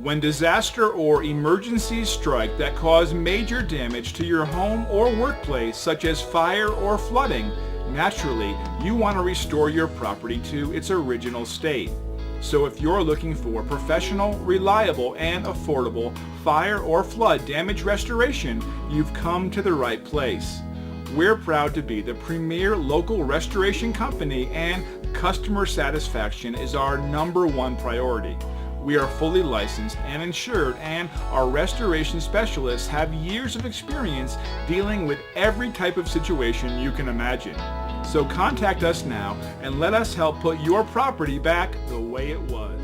When disaster or emergencies strike that cause major damage to your home or workplace, such as fire or flooding, naturally, you want to restore your property to its original state. So if you're looking for professional, reliable, and affordable fire or flood damage restoration, you've come to the right place. We're proud to be the premier local restoration company, and customer satisfaction is our #1 priority. We are fully licensed and insured, and our restoration specialists have years of experience dealing with every type of situation you can imagine. So contact us now and let us help put your property back the way it was.